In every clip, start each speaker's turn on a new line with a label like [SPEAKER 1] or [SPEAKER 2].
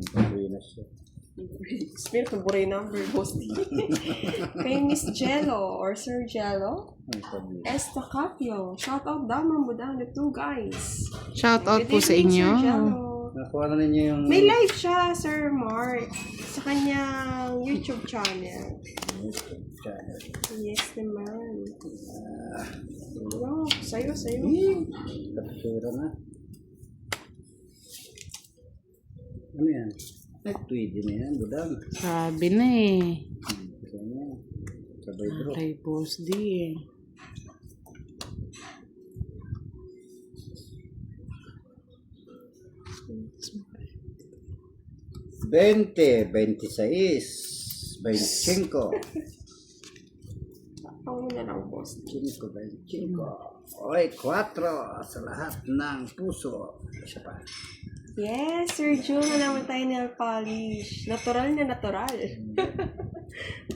[SPEAKER 1] Pagbinas siya.
[SPEAKER 2] Spirito buray number, Bosti. Kay Miss Jello or Sir Jello. Estacapio. Shout out daw mga budang the two guys.
[SPEAKER 3] Shout out
[SPEAKER 2] Good
[SPEAKER 3] po sa
[SPEAKER 2] evening,
[SPEAKER 3] inyo.
[SPEAKER 2] Sir Jello.
[SPEAKER 1] Nakuha na ninyo yung...
[SPEAKER 2] May live siya, Sir Mark. Sa kanyang YouTube channel. Yes naman. Wow, sayo.
[SPEAKER 1] Kapsura na. Ano yan? Ay, tweedy na yan, budang.
[SPEAKER 3] Sabi na eh.
[SPEAKER 1] Sabay bro.
[SPEAKER 3] Kay Boss D eh.
[SPEAKER 1] $20, $26, $25.
[SPEAKER 2] Ako na lang, boss.
[SPEAKER 1] 25. Oy, 4 sa lahat ng puso. Isa pa.
[SPEAKER 2] Yes, Sir June, naman tayo nail polish. Natural na natural.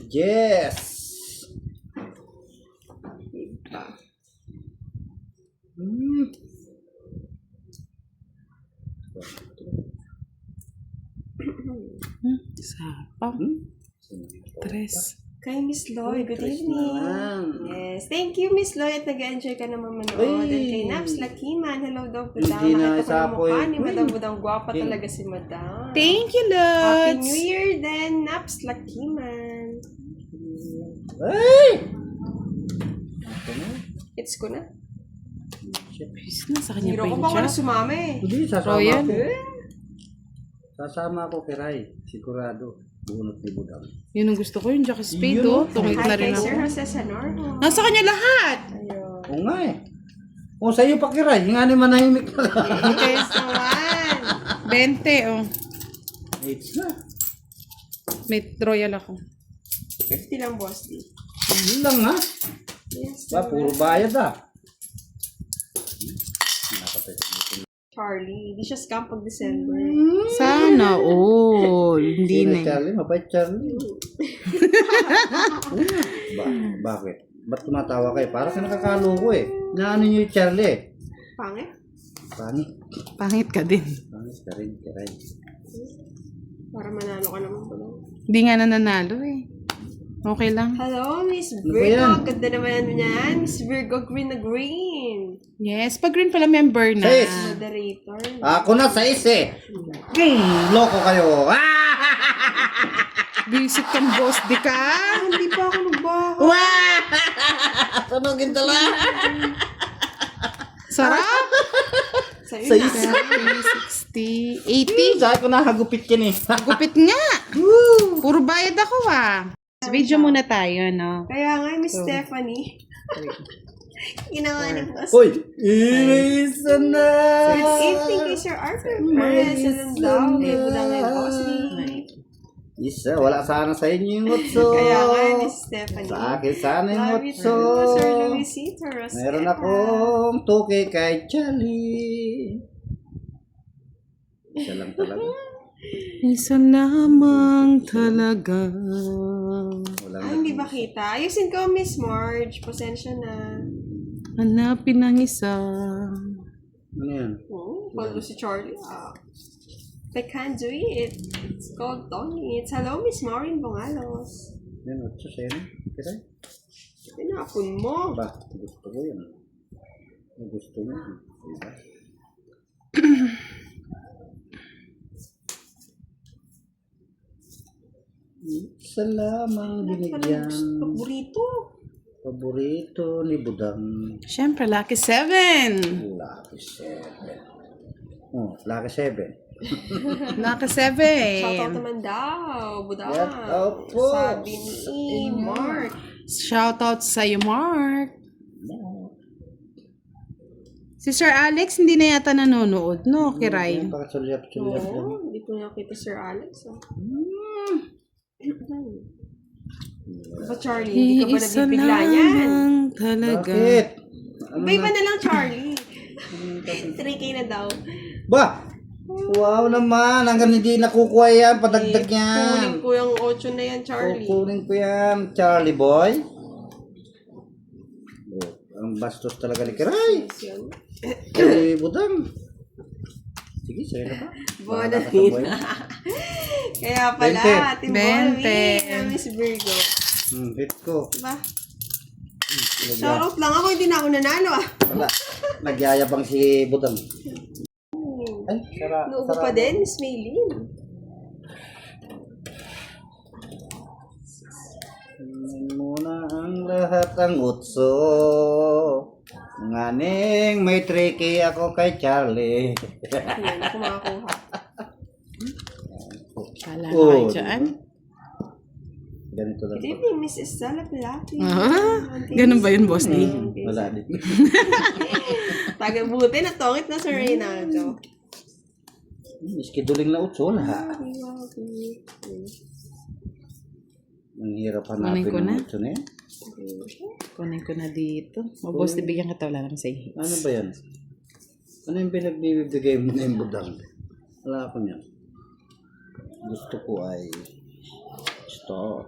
[SPEAKER 1] Yes!
[SPEAKER 2] Diba?
[SPEAKER 3] Sapang. Tres.
[SPEAKER 2] Kay Miss Lloyd, good evening.
[SPEAKER 1] naman.
[SPEAKER 2] Yes, thank you Miss Lloyd at nag-enjoy ka naman manood.
[SPEAKER 1] Uy!
[SPEAKER 2] And kay Naps Lakiman, hello daw po daw.
[SPEAKER 1] Hindi na
[SPEAKER 2] Nakita ko
[SPEAKER 1] isa
[SPEAKER 2] ng
[SPEAKER 1] po
[SPEAKER 2] mukha
[SPEAKER 1] eh.
[SPEAKER 2] ni Madam Budang. Gwapa
[SPEAKER 1] King.
[SPEAKER 2] talaga si Madam.
[SPEAKER 3] Thank you,
[SPEAKER 2] Happy
[SPEAKER 3] Lods.
[SPEAKER 2] New Year then, Naps Lakiman.
[SPEAKER 1] Ay! Ako na.
[SPEAKER 2] It's ko na.
[SPEAKER 3] Bis na sa kanya
[SPEAKER 2] Hiro
[SPEAKER 3] pa
[SPEAKER 2] ko
[SPEAKER 3] yun
[SPEAKER 2] pa ako na
[SPEAKER 3] siya.
[SPEAKER 2] sumama eh.
[SPEAKER 1] Hindi, sasama
[SPEAKER 3] Royal.
[SPEAKER 1] ako. Sasama ako kay Rai. Sigurado. Bunot ni Budang.
[SPEAKER 3] Yun ang gusto ko, yung Jackie Spade,
[SPEAKER 1] Yun,
[SPEAKER 3] oh.
[SPEAKER 1] oh.
[SPEAKER 3] Tumit
[SPEAKER 2] Hi
[SPEAKER 3] na
[SPEAKER 2] kay
[SPEAKER 3] rin
[SPEAKER 2] Sir
[SPEAKER 3] ako.
[SPEAKER 2] Jose Sanorno.
[SPEAKER 3] Nasa kanya lahat.
[SPEAKER 2] Ayun.
[SPEAKER 1] Oo nga eh. O, sa'yo pa kay Rai. Yung nga ni manahimik na lang.
[SPEAKER 2] Yes naman.
[SPEAKER 3] 20, oh.
[SPEAKER 1] It's na.
[SPEAKER 3] May royal ako.
[SPEAKER 2] 50 lang, boss. D.
[SPEAKER 1] Yun lang ha.
[SPEAKER 2] Yes
[SPEAKER 1] Ba, puro
[SPEAKER 2] naman.
[SPEAKER 1] bayad ah.
[SPEAKER 2] Charlie, hindi siya scam pag December.
[SPEAKER 3] Sana all. Hindi
[SPEAKER 1] Sino
[SPEAKER 3] na. eh.
[SPEAKER 1] Charlie? Mabait Charlie. Bakit? Ba't tumatawa kayo? Parang ka nakakaloko eh. Naano nyo yung Charlie eh.
[SPEAKER 2] Pangit?
[SPEAKER 1] Pangit.
[SPEAKER 3] Pangit ka din.
[SPEAKER 1] Pangit ka rin. Karay.
[SPEAKER 2] Para manalo ka naman pala.
[SPEAKER 3] Hindi nga nananalo eh. Okay lang.
[SPEAKER 2] Hello, Miss
[SPEAKER 1] Ano ba yan?
[SPEAKER 2] Virgo. Ganda naman yan. Miss Virgo, green na green.
[SPEAKER 3] Yes, pag green pala member na.
[SPEAKER 1] Sis!
[SPEAKER 2] Moderator.
[SPEAKER 1] Ako na sa eh. Loko kayo.
[SPEAKER 3] Visit kang boss, di ka?
[SPEAKER 2] Hindi pa ako nagbaho.
[SPEAKER 1] Tunogin tala.
[SPEAKER 3] Sarap!
[SPEAKER 2] Sa'yo
[SPEAKER 1] Sais.
[SPEAKER 2] na.
[SPEAKER 3] 30, 60, 80.
[SPEAKER 1] Sabi ko na hagupit yan eh.
[SPEAKER 3] Gupit nga. Puro bayad ako ah. Video muna tayo, no?
[SPEAKER 2] Kaya nga, Miss Stephanie. Ginawa ni boss.
[SPEAKER 1] Uy! Isa na!
[SPEAKER 2] Good evening kay Sir Arthur Perez. Alam daw, may budang ngayon boss ni.
[SPEAKER 1] Isa, wala sana sa inyo yung utso.
[SPEAKER 2] Kaya nga, Miss Stephanie.
[SPEAKER 1] Sa akin sana yung
[SPEAKER 2] Love it
[SPEAKER 1] utso.
[SPEAKER 2] po, Sir Luisito Rosetta.
[SPEAKER 1] Meron akong tuki kay Charlie. Isa lang talaga.
[SPEAKER 3] Isa lamang talaga.
[SPEAKER 1] Wala
[SPEAKER 2] Ay, hindi ba kita? Ayusin ko, Miss Marge. Pasensya na.
[SPEAKER 3] Hanapin ang isa.
[SPEAKER 1] Ano yan?
[SPEAKER 2] Oh, follow si Charlie. I can't do it. It's called Tony. It's hello, Miss Maureen Bongalos.
[SPEAKER 1] Yan, utso sa'yo na. Kira?
[SPEAKER 2] Pinapon mo.
[SPEAKER 1] Ba, gusto ko yan. Gusto mo. Diba? Isa lamang binigyan.
[SPEAKER 2] Paborito.
[SPEAKER 1] Paborito ni Budang.
[SPEAKER 3] Siyempre, Lucky 7.
[SPEAKER 1] Lucky 7. Oh, Lucky 7.
[SPEAKER 3] Lucky
[SPEAKER 2] Shoutout
[SPEAKER 3] 7.
[SPEAKER 2] naman daw. Budang.
[SPEAKER 1] Shout out po.
[SPEAKER 2] Sabi ni Mark.
[SPEAKER 3] Shoutout sa'yo, Mark. Si Sir Alex hindi na yata nanonood, no? Kiray.
[SPEAKER 1] Pakasulyap-sulyap lang.
[SPEAKER 2] Oo, hindi ko nakita Sir Alex. Ba Charlie, hindi ka ba
[SPEAKER 3] Isa
[SPEAKER 2] nabibigla yan?
[SPEAKER 3] lamang talaga.
[SPEAKER 1] Bakit? Ano
[SPEAKER 2] Iba-iba na lang, Charlie. 3K na daw.
[SPEAKER 1] Ba? Wow naman. Hanggang hindi nakukuha yan. Padagdag
[SPEAKER 2] Kunin
[SPEAKER 1] yan.
[SPEAKER 2] ko yung 8 na yan, Charlie.
[SPEAKER 1] Kukunin ko yan. Charlie boy. Oh, ang bastos talaga ni Kiray.
[SPEAKER 2] Yes, yun.
[SPEAKER 1] Eh, Budang. Sige Sige, sa'yo na ba?
[SPEAKER 2] Bona
[SPEAKER 1] Bahala ka sa buhay
[SPEAKER 2] Mina.
[SPEAKER 1] mo.
[SPEAKER 2] Kaya pala,
[SPEAKER 1] 20.
[SPEAKER 2] Ate
[SPEAKER 3] 20.
[SPEAKER 2] Bonnie, Miss Virgo.
[SPEAKER 1] Hit ko.
[SPEAKER 2] Diba? Shoutout lang ako, hindi na ako nanalo ah.
[SPEAKER 1] Wala. Nagyayabang si Budang. Ay,
[SPEAKER 2] Nuubo pa din, Miss Maylin.
[SPEAKER 1] Tingnan muna ang lahat ang utso. Nganing may tricky ako kay Charlie.
[SPEAKER 2] Yan, ako makakuha.
[SPEAKER 3] Kala ko kayo
[SPEAKER 1] Oh,
[SPEAKER 3] dyan.
[SPEAKER 1] Ganito lang.
[SPEAKER 2] Good evening, Miss Estela Pilati.
[SPEAKER 3] Ganun ba yun, Boss D?
[SPEAKER 1] Wala din.
[SPEAKER 2] Tagabuti na tongit na Sir Reynaldo.
[SPEAKER 1] Scheduling na utso lahat. Ang hirap hanapin
[SPEAKER 3] Kunin ko na.
[SPEAKER 1] ng utso na yan.
[SPEAKER 3] Kunin ko na dito. O, Boss D, bigyan ka wala lang sa iyo.
[SPEAKER 1] Ano ba yan? Ano yung pinagbibigay mo na yung Budang? Wala ako niyan. Gusto ko ay star.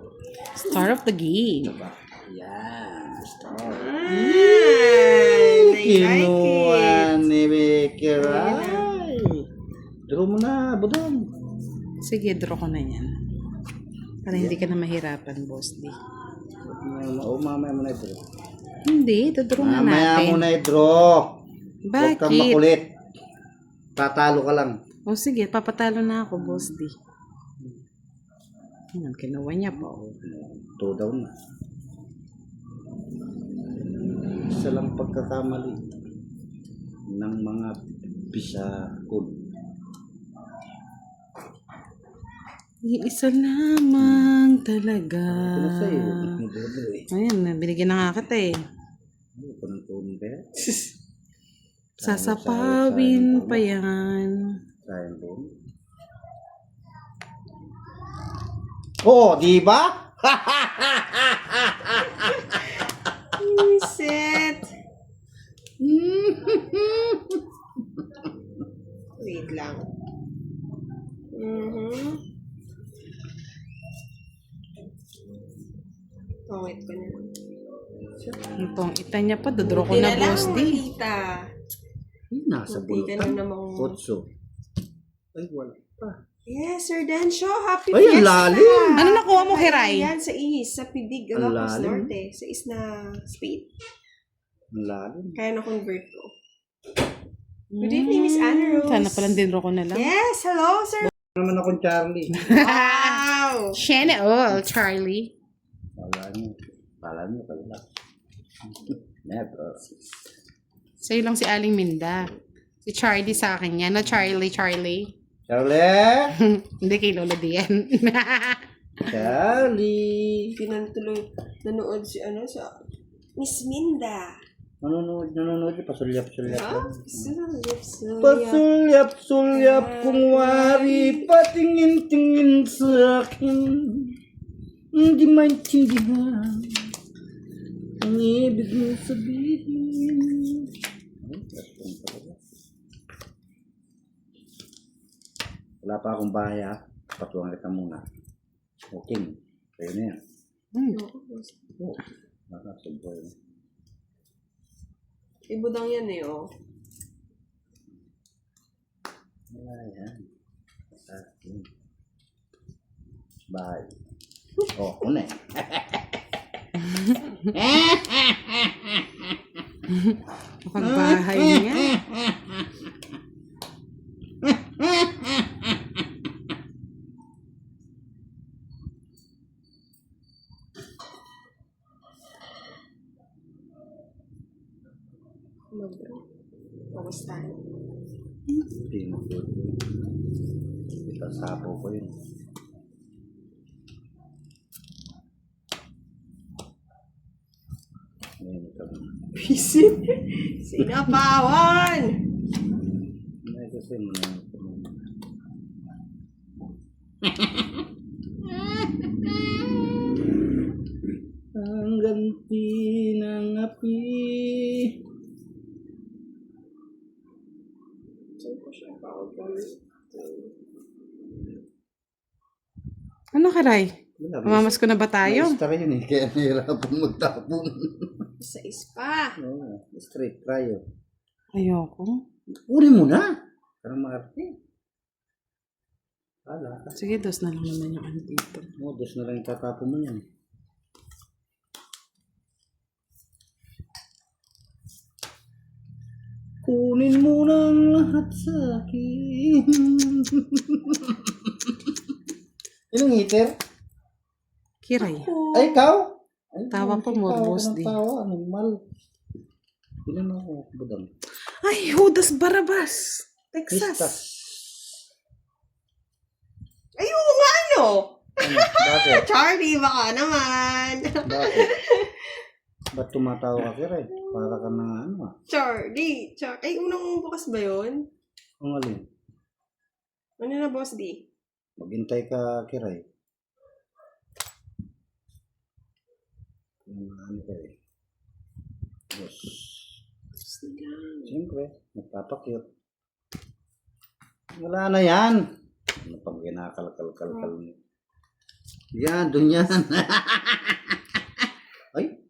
[SPEAKER 3] Star of the game.
[SPEAKER 1] Diba? Yan. Star.
[SPEAKER 2] I like
[SPEAKER 1] Kinuha
[SPEAKER 2] it.
[SPEAKER 1] ni Bekiray. Draw mo na, Budang.
[SPEAKER 3] Sige, draw ko na yan. Para hindi ka na mahirapan, Boss D.
[SPEAKER 1] Mamaya mo na i-draw.
[SPEAKER 3] Hindi, draw na
[SPEAKER 1] Mamaya
[SPEAKER 3] natin.
[SPEAKER 1] mo na i-draw. Huwag kang
[SPEAKER 3] Bakit?
[SPEAKER 1] makulit. Tatalo ka lang.
[SPEAKER 3] O sige, papatalo na ako, Boss D. Ayan, kinuha niya po.
[SPEAKER 1] 2 down na. Isa lang pagkakamali ng mga bisakol.
[SPEAKER 3] Isa lamang talaga.
[SPEAKER 1] Ano sa'yo?
[SPEAKER 3] Ayan, binigyan na nga kita eh.
[SPEAKER 1] Ano ko ng tunin kaya?
[SPEAKER 3] Sasapawin pa yan.
[SPEAKER 1] Sayang po. Oh, di ba?
[SPEAKER 2] Set. Wait lang. Tongit ko na.
[SPEAKER 3] Itong ita niya pa, dodraw ko na, Boss D.
[SPEAKER 2] Makita.
[SPEAKER 1] Nasa
[SPEAKER 2] Buti ka
[SPEAKER 1] bulutan.
[SPEAKER 2] na namang...
[SPEAKER 1] Kotso. Ay, wala pa.
[SPEAKER 2] Yes, Sir Densyo. Happy
[SPEAKER 1] Ay, ang
[SPEAKER 2] Fiesta.
[SPEAKER 1] lalim.
[SPEAKER 3] Ano nakuha mo, Hiray?
[SPEAKER 2] Yan, sa Is, sa Pidig,
[SPEAKER 1] Ang
[SPEAKER 2] Ilocos
[SPEAKER 1] lalim.
[SPEAKER 2] Norte. Sa Is na Spade.
[SPEAKER 1] Ang lalim.
[SPEAKER 2] Kaya na-convert ko. Good evening, Miss Anna Rose.
[SPEAKER 3] Sana pala dindraw ko na lang.
[SPEAKER 2] Yes, hello, Sir.
[SPEAKER 1] Naman akong Charlie.
[SPEAKER 2] Wow!
[SPEAKER 3] Shane all, Charlie.
[SPEAKER 1] Kala nyo, kala. Never.
[SPEAKER 3] Sa'yo lang si Aling Minda. Si Charlie sa akin yan. No, Charlie.
[SPEAKER 1] Charlie!
[SPEAKER 3] Hindi kay Lola Dian.
[SPEAKER 1] Charlie!
[SPEAKER 2] Pinantuloy, nanood si sa Miss Minda.
[SPEAKER 1] Nanonood, pasulyap-sulyap.
[SPEAKER 2] Ha?
[SPEAKER 1] lang.
[SPEAKER 2] Sulyap.
[SPEAKER 1] Pasulyap-sulyap kung wari, patingin-tingin sa akin. Hindi maintindihan ang ibig mo sabihin. Wala pa akong bahay ha. Patuwang kita muna. Okay. Kayo na yan. Oo. Nakasubay.
[SPEAKER 2] Ibudang yan eh, oh.
[SPEAKER 1] Wala yan. Akin. Bahay. Oh, una eh.
[SPEAKER 3] Pagbahay niya.
[SPEAKER 2] Bawas tayo.
[SPEAKER 1] Hindi mo po. Itasapo ko yun. Ngayon ito.
[SPEAKER 2] Visit. Sinapawan!
[SPEAKER 1] May kasi mo na ito. Ang ganti ng api.
[SPEAKER 3] Ano karay? Mamamas ko na ba tayo?
[SPEAKER 1] Maestra yun eh, kaya nahirapan magtapon.
[SPEAKER 2] Sa ispa.
[SPEAKER 1] Oo, straight tayo.
[SPEAKER 3] Ayoko.
[SPEAKER 1] Kunin mo na. Parang maarte. Wala ka.
[SPEAKER 3] Sige, dos na lang naman yung ano dito.
[SPEAKER 1] Dos na lang yung tatapon mo yan. Kunin mo ng lahat sa akin. Ilang heater?
[SPEAKER 3] Kiray.
[SPEAKER 1] Ay, ikaw? Ay,
[SPEAKER 3] Tawa ko mo,
[SPEAKER 1] tawa
[SPEAKER 3] boss
[SPEAKER 1] ka ng
[SPEAKER 3] di.
[SPEAKER 1] tawa, normal. Ilan ako, budang?
[SPEAKER 3] Ay, Judas Barabas. Texas.
[SPEAKER 1] Pistas.
[SPEAKER 2] Ay, oo nga, ano?
[SPEAKER 1] Ano? Bakit?
[SPEAKER 2] Charlie, baka naman.
[SPEAKER 1] Bakit? Ba't tumatawa ka kira eh? Para ka na ano ah.
[SPEAKER 2] Charlie. Ay, unang bukas ba yun?
[SPEAKER 1] Ang alin?
[SPEAKER 2] Ano na, Boss D?
[SPEAKER 1] Maghintay ka kira eh. Ano ka eh? Yes. Siyempre, magpapakyot. Wala na yan. Ano pang kinakalkal-kalkal mo? Yan, dun yan. Ay,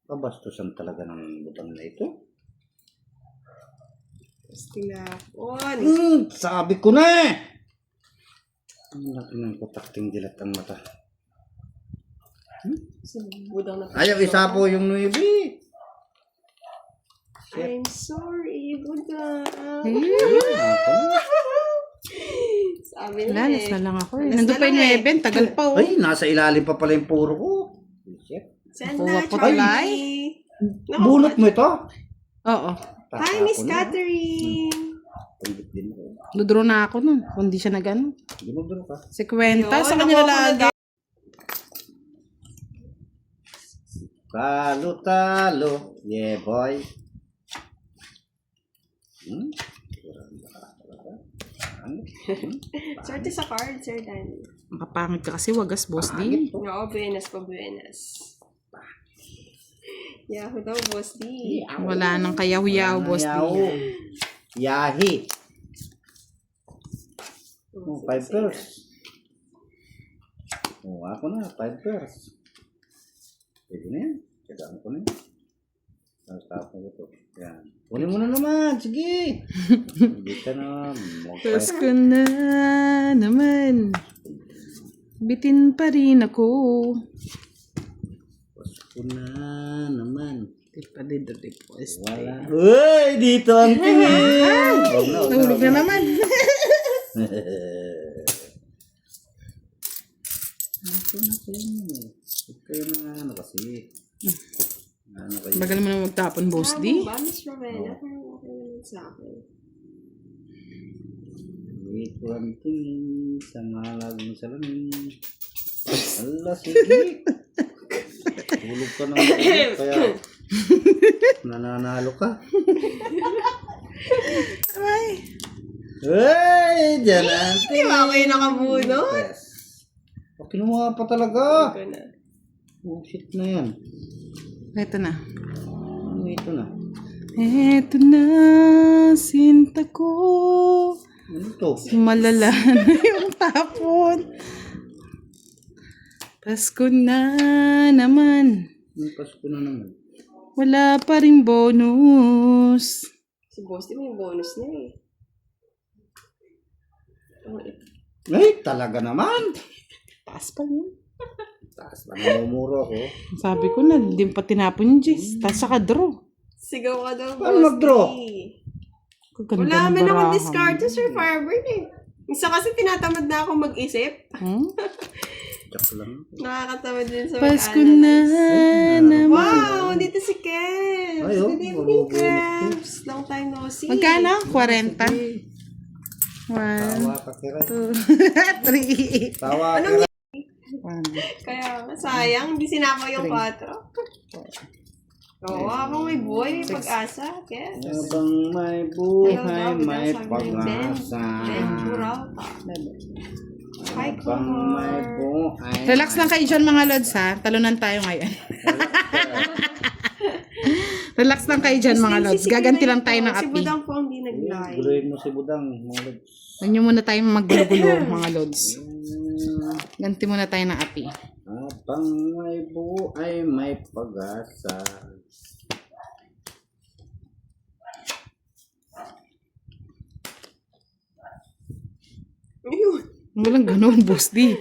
[SPEAKER 1] pabastusan talaga ng butang na ito.
[SPEAKER 2] Tinapon.
[SPEAKER 1] Sabi ko na eh! Ang laki ng kutakting dilat ang mata.
[SPEAKER 2] Budang na.
[SPEAKER 1] Ayaw, isa po yung nuibi.
[SPEAKER 2] I'm sorry, Budang. Sabi na
[SPEAKER 3] Lalas
[SPEAKER 2] eh.
[SPEAKER 3] na lang ako eh.
[SPEAKER 2] Lalas
[SPEAKER 3] Nandun
[SPEAKER 2] na
[SPEAKER 3] pa yung
[SPEAKER 2] lang eh.
[SPEAKER 3] 11, tagal pa oh.
[SPEAKER 1] Ay, nasa ilalim pa pala yung puro ko. Shit.
[SPEAKER 2] Send
[SPEAKER 3] Kuha
[SPEAKER 2] na,
[SPEAKER 3] pa
[SPEAKER 2] Charlie. Naku,
[SPEAKER 1] Bunot mo ito?
[SPEAKER 3] Oo.
[SPEAKER 2] Hi, Miss Catherine.
[SPEAKER 1] Pundit din ko.
[SPEAKER 3] Dudro na ako nun. Kung di siya nag-ano.
[SPEAKER 1] Dumagdaro ka.
[SPEAKER 3] Si Kwenta, sa
[SPEAKER 2] Yun,
[SPEAKER 3] kanila
[SPEAKER 2] nakuha ko na
[SPEAKER 3] lagi.
[SPEAKER 1] Talo-talo. Yeah, boy.
[SPEAKER 2] Swerte sa card, Sir Danny.
[SPEAKER 3] Makapangit ka kasi wagas, boss di.
[SPEAKER 2] Oo, buenas po, buenas. Yahoo daw, Boss D.
[SPEAKER 3] Wala nang kayaw-yaw, boss
[SPEAKER 1] Yaw.
[SPEAKER 3] di.
[SPEAKER 1] Yahi. Oh, 5 pairs. Oh, ako na, 5 pairs. Pwede na yan. Kailangan ko na yan. Tapos ko ito. Yan. Kunin mo na naman. Sige. Hindi ka na.
[SPEAKER 3] Pasko na naman. Bitin pa rin ako.
[SPEAKER 1] Pasko na naman.
[SPEAKER 3] Di pa din dali po.
[SPEAKER 1] Wala. Uy! Dito ang tingin!
[SPEAKER 3] Nahulog na naman.
[SPEAKER 1] Ako na kayo. Kayo na ano kasi. Ano kayo?
[SPEAKER 3] Bagal mo na magtapon, boss di.
[SPEAKER 2] Ba, Miss Rowena? Parang okay naman sa akin.
[SPEAKER 1] Dito ang tingin sa malagang salamin. Ala, sige. Tulog ka naman. Kaya nananalo ka.
[SPEAKER 3] Ay.
[SPEAKER 1] Hey! Diyan ang
[SPEAKER 2] Di ba kayo nakabunot?
[SPEAKER 1] yes. O, kinuha pa talaga.
[SPEAKER 2] Ito na.
[SPEAKER 1] Oh, shit na yan.
[SPEAKER 3] Ito na.
[SPEAKER 1] Ano ito na?
[SPEAKER 3] Ito na, sinta ko.
[SPEAKER 1] Ano to?
[SPEAKER 3] Malala na yung tapon. Pasko na naman.
[SPEAKER 1] Ang Pasko na naman.
[SPEAKER 3] Wala pa rin bonus.
[SPEAKER 2] Si Boss D may bonus na eh.
[SPEAKER 1] Ay, talaga naman.
[SPEAKER 3] Taas pa yun.
[SPEAKER 1] Taas na namumuro ako.
[SPEAKER 3] Sabi ko na, hindi pa tinapon yung Jess. Taas saka draw.
[SPEAKER 2] Sigaw ka daw,
[SPEAKER 1] Paano
[SPEAKER 2] Boss
[SPEAKER 1] mag-draw?
[SPEAKER 2] D.
[SPEAKER 3] Kaganda
[SPEAKER 2] Wala
[SPEAKER 3] ng
[SPEAKER 2] man akong
[SPEAKER 3] barahan.
[SPEAKER 2] discard to, Sir Firebird eh. Isa kasi tinatamad na ako mag-isip.
[SPEAKER 3] Hmm?
[SPEAKER 1] Joke lang.
[SPEAKER 2] Nakakatamad din sa
[SPEAKER 3] Pasko na naman.
[SPEAKER 2] Wow! Dito si Kevs!
[SPEAKER 1] Ay, oh,
[SPEAKER 2] Good evening,
[SPEAKER 1] mabubunot
[SPEAKER 2] Kevs! Long time no see.
[SPEAKER 3] Magkano? 40?
[SPEAKER 1] Sige.
[SPEAKER 3] 1,
[SPEAKER 1] Tawa ka kira.
[SPEAKER 3] 2, 3.
[SPEAKER 1] Tawa ka kira.
[SPEAKER 2] Kaya nga, sayang. Hindi sinama yung 4. Oo, habang may buhay, may pag-asa. Kevs.
[SPEAKER 1] Habang may buhay, may pag-asa.
[SPEAKER 2] Venturalta. Hi,
[SPEAKER 1] Habang may
[SPEAKER 2] Kumar.
[SPEAKER 1] buhay.
[SPEAKER 3] Relax lang kayo dyan mga lods ha. Talunan tayo ngayon. Relax lang kayo dyan mga lods. Gaganti lang tayo ng
[SPEAKER 2] Si
[SPEAKER 3] api.
[SPEAKER 2] Budang po hindi nag-live.
[SPEAKER 1] Guluhin mo si Budang. mga lods.
[SPEAKER 3] Huwag nyo muna tayo maggulo-gulo mga lods. Ganti muna tayo ng api.
[SPEAKER 1] Habang may buhay, may pag-asa.
[SPEAKER 2] Ayun.
[SPEAKER 3] Walang ganun, Boss D.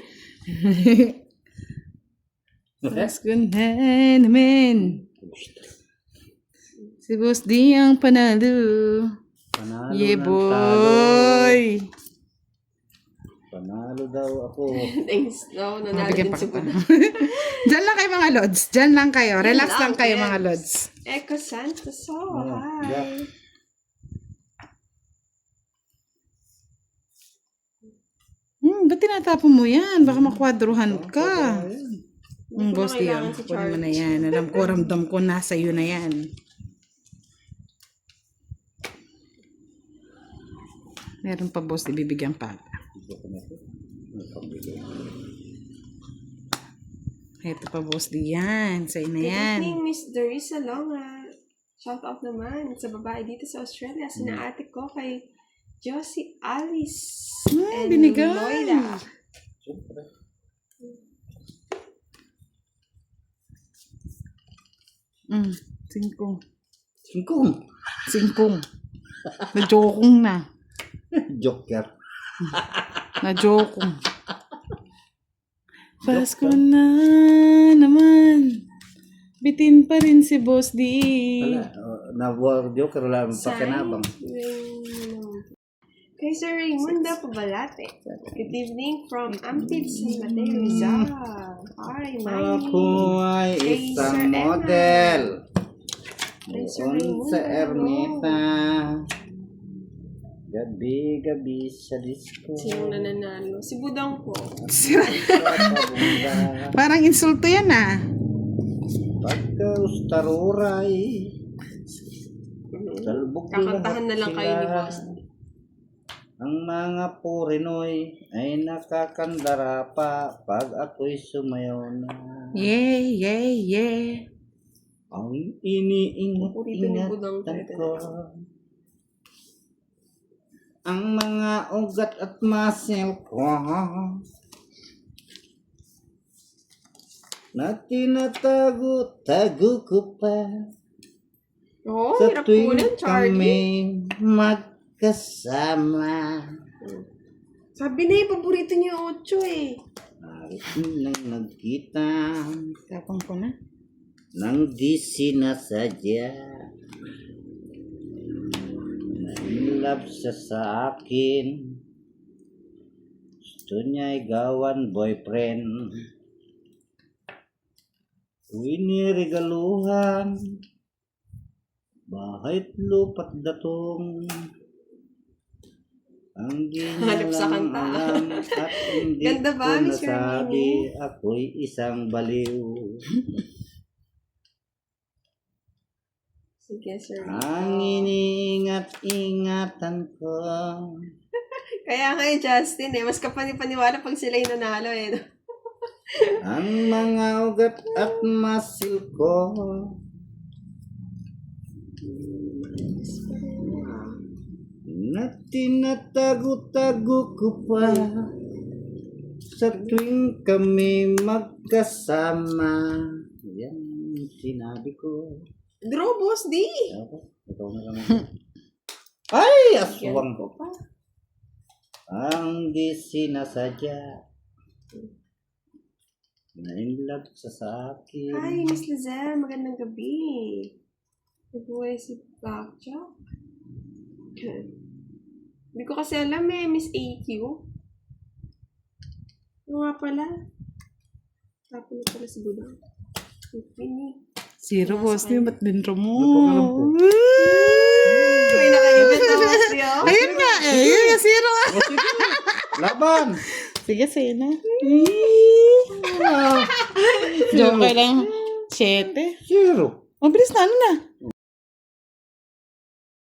[SPEAKER 3] Mas ganda naman. Si Boss D ang panalo.
[SPEAKER 1] Panalo
[SPEAKER 3] Yeah,
[SPEAKER 1] ng talo.
[SPEAKER 3] boy.
[SPEAKER 1] Panalo daw ako.
[SPEAKER 2] Thanks. No, nanalo
[SPEAKER 3] Mabigyan
[SPEAKER 2] din
[SPEAKER 3] pa
[SPEAKER 2] si
[SPEAKER 3] kita.
[SPEAKER 2] Buda.
[SPEAKER 3] Diyan lang kayo mga lods. Diyan lang kayo. Relax
[SPEAKER 2] Yan
[SPEAKER 3] lang kayo
[SPEAKER 2] yes.
[SPEAKER 3] mga lods.
[SPEAKER 2] Echo Santos. Oh,
[SPEAKER 1] Yeah,
[SPEAKER 2] hi.
[SPEAKER 1] yeah.
[SPEAKER 3] Ba't tinatapon mo yan? Baka makwadruhan ka.
[SPEAKER 2] Hindi ko
[SPEAKER 3] Boss D,
[SPEAKER 2] kailangan si
[SPEAKER 3] kunin mo na
[SPEAKER 2] Charles.
[SPEAKER 3] yan. Alam ko, ramdam ko, nasa iyo na yan. Meron pa, Boss D, bibigyan pa. Ito pa, Boss D, yan. Sa'yo na
[SPEAKER 2] Good
[SPEAKER 3] yan.
[SPEAKER 2] evening, Miss Dorisa Longa. Shout out naman sa babae dito sa Australia. Sina ate ko kay Josie Alice and
[SPEAKER 3] binigay.
[SPEAKER 2] Loida.
[SPEAKER 3] Singkong.
[SPEAKER 1] Singkong.
[SPEAKER 3] Singkong. Najokong na.
[SPEAKER 1] Joker.
[SPEAKER 3] Najokong. Pasko na naman. Bitin pa rin si Boss D.
[SPEAKER 1] Wala. Na-war joker. Wala mong pakinabang.
[SPEAKER 2] Kay Sir Raymunda Pabalate. Good evening from Ampid San Mateo Rizal. Hi,
[SPEAKER 1] Ako
[SPEAKER 2] Miley.
[SPEAKER 1] ay
[SPEAKER 2] Kay
[SPEAKER 1] isang
[SPEAKER 2] Sir Emma.
[SPEAKER 1] model.
[SPEAKER 2] Kay Sir
[SPEAKER 1] Doon
[SPEAKER 2] Raymunda.
[SPEAKER 1] sa Ermita. Gabi-gabi sa disco.
[SPEAKER 2] Sino nananalo? Si Budang po.
[SPEAKER 1] Pabungga.
[SPEAKER 3] Parang insulto yan ah.
[SPEAKER 1] Pagka ustaruray. Talbog
[SPEAKER 2] Kakantahan na lang kayo ni
[SPEAKER 1] sila.
[SPEAKER 2] Boss.
[SPEAKER 1] Ang mga purinoy ay nakakandara pa pag ako'y sumayaw na.
[SPEAKER 3] Yeah, yeah, yeah.
[SPEAKER 1] Ang
[SPEAKER 2] Paborito ni Budang
[SPEAKER 1] iniingat-ingatan
[SPEAKER 2] talaga.
[SPEAKER 1] ko. Ang mga ugat at muscle ko na tinatago-tago ko pa
[SPEAKER 2] Oh,
[SPEAKER 1] sa
[SPEAKER 2] hirap po
[SPEAKER 1] tuwing
[SPEAKER 2] nun, Charlie.
[SPEAKER 1] kami magkasama.
[SPEAKER 2] Sabi na yung paborito niya yung 8 eh.
[SPEAKER 1] Narito nang nagkita
[SPEAKER 3] Tapang ko na.
[SPEAKER 1] nang di sinasadya. Na-inlove siya sa akin. Gusto niya igawan boyfriend. Winiregaluhan. Baha't lupat datong. Ang di niya
[SPEAKER 2] Hanap sa
[SPEAKER 1] lang
[SPEAKER 2] kanta.
[SPEAKER 1] alam at hindi
[SPEAKER 2] Ganda ba,
[SPEAKER 1] ko
[SPEAKER 2] Miss
[SPEAKER 1] nasabi ako'y isang baliw.
[SPEAKER 2] Sige, Sir.
[SPEAKER 1] Ang iniingat-ingatan ko.
[SPEAKER 2] Kaya nga eh, Justin eh. Mas kapani-paniwala pag sila yung nanalo eh. No?
[SPEAKER 1] Ang mga ugat at muscle ko. Na tinatago-tago ko pa sa tuwing kami magkasama. Yan sinabi ko.
[SPEAKER 2] Draw, Boss D.
[SPEAKER 1] Ako, ikaw na naman. Ay, aswang
[SPEAKER 2] Yan ko pa.
[SPEAKER 1] ang di sinasadya. Na-inlove siya sa akin.
[SPEAKER 2] Hi, Miss Lizelle. Magandang gabi. Nagbuhay si Bakcha. Hindi ko kasi alam eh, Miss AQ. Ano nga pala? Tapos na pala si Budang. Pini.
[SPEAKER 3] Zero, Boss D. Ba't dintro mo?
[SPEAKER 1] Ano po?
[SPEAKER 2] May nakaibit na Boss D, oh.
[SPEAKER 3] Ayun nga eh. Yun nga, zero.
[SPEAKER 1] O, sige. Laban!
[SPEAKER 3] Sige, sige na. Joke lang. 7.
[SPEAKER 1] Zero.
[SPEAKER 3] Mabilis na, ano na?